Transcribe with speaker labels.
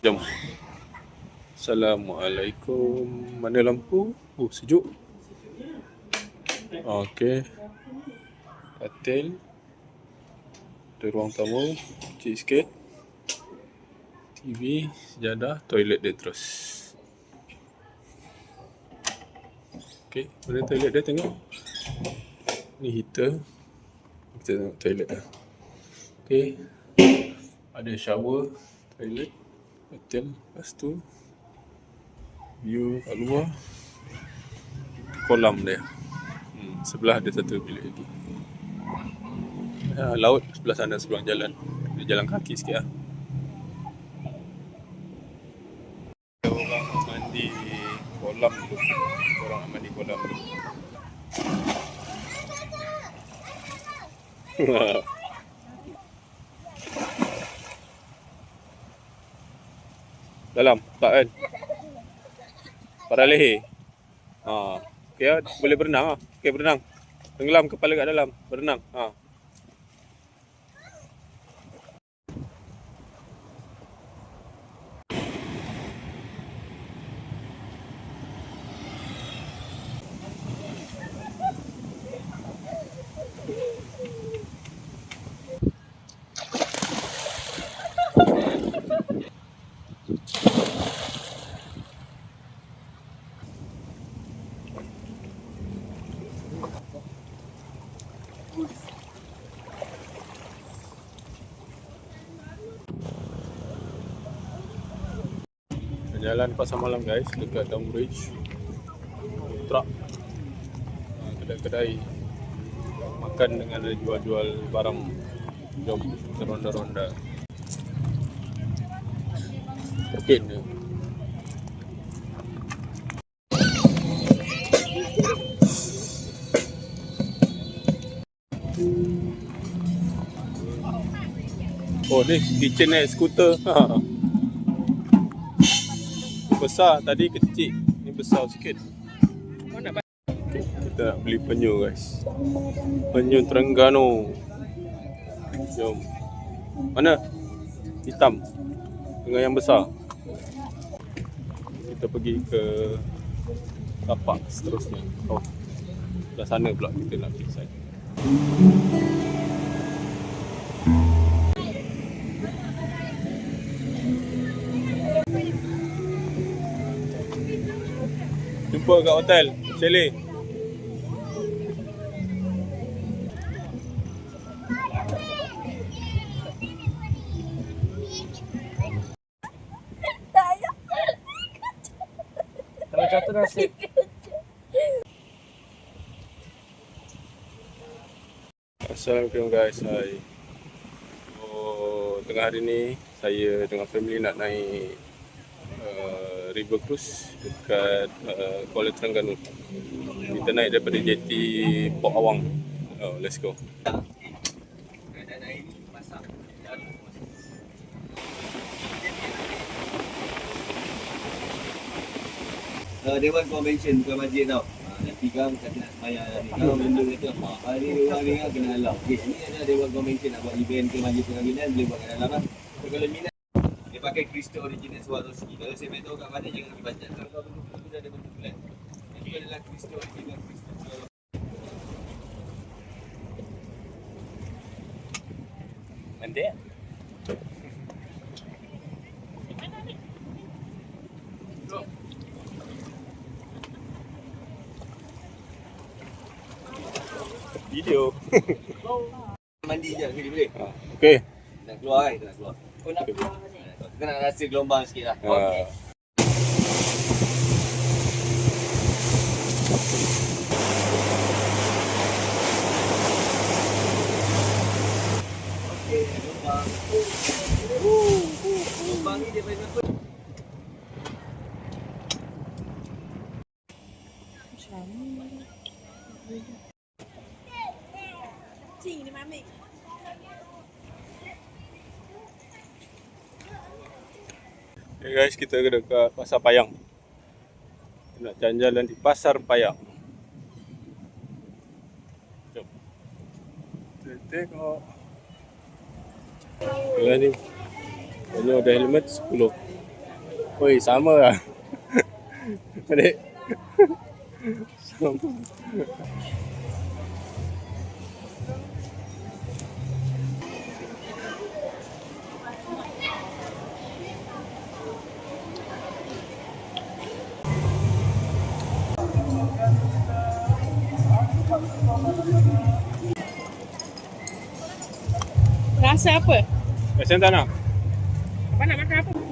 Speaker 1: Jom. Assalamualaikum. Mana lampu? Sejuk. Okey. Katil. Ada ruang tamu. Kecil sikit. TV, sejadah, toilet dia terus. Okey, mana toilet dia tengok? Ni heater. Kita tengok toilet dah. Okey. Ada shower, toilet, katil, lepas tu view kat luar. Kolam dia. Sebelah ada satu bilik lagi. Laut sebelah sana seberang jalan. Dia jalan kaki sikit lah. Orang mandi kolam tu. Orang mandi kolam tu. Dalam, tak kan? Pada leher. Okey, boleh berenang lah. Okey, berenang. Tenggelam kepala kat dalam. Berenang. Jalan pasar malam guys, dekat Down Bridge. Truck. Kedai-kedai makan dengan ada jual-jual barang. Jom kita ronda-ronda. Mungkin ni. Oh ni kitchen naik skuter. Besar, tadi kecil. Ni besar sikit. Okay, kita nak beli penyu guys. Penyu Terengganu. Jom. Mana? Hitam. Dengan yang besar. Kita pergi ke tapak seterusnya. Sebelah sana pula kita nak pergi sana. Jumpa kat hotel Chalet.
Speaker 2: Kalau jatuh nasib.
Speaker 1: Assalamualaikum guys. Hai. Tengah hari ni saya dengan family nak naik river cruise dekat Kuala Terengganu. Kita naik daripada jeti Port Awang. Let's go.
Speaker 3: Dewan Convention bukan masjid tau. Nanti kan kata nak semayang ni. Kalau benda kata hari ni kan kena halau. Okey, ni ada Dewan Convention nak buat event ke Masjid Pengambilan boleh buat kat dalam lah. So, kalau minat dia pakai kristal original Swarovski. Kalau saya main tahu kat mana jangan pergi baca. Kalau bentuk tu dah ada bentuk bulan. Ini adalah kristal original kristal Swarovski.
Speaker 2: Nanti ya?
Speaker 1: Video.
Speaker 3: Mandi je ni boleh.
Speaker 1: Okey.
Speaker 3: Nak keluar kan? Kita nak keluar.
Speaker 2: Oh nak keluar ni.
Speaker 3: Kita nak rasa gelombang sikit lah.
Speaker 1: Okey.
Speaker 3: Okey, gelombang. Gelombang ni dia paling apa?
Speaker 1: Okay guys, kita dekat Pasar Payang. Kita nak jalan-jalan di Pasar Payang. Jom. Kita tengok. Ni. Ini ada helmet 10. Oi, sama lah. Adik. Sama.
Speaker 4: Rasa apa?
Speaker 1: Macam tak nak?
Speaker 4: Abang nak makan apa?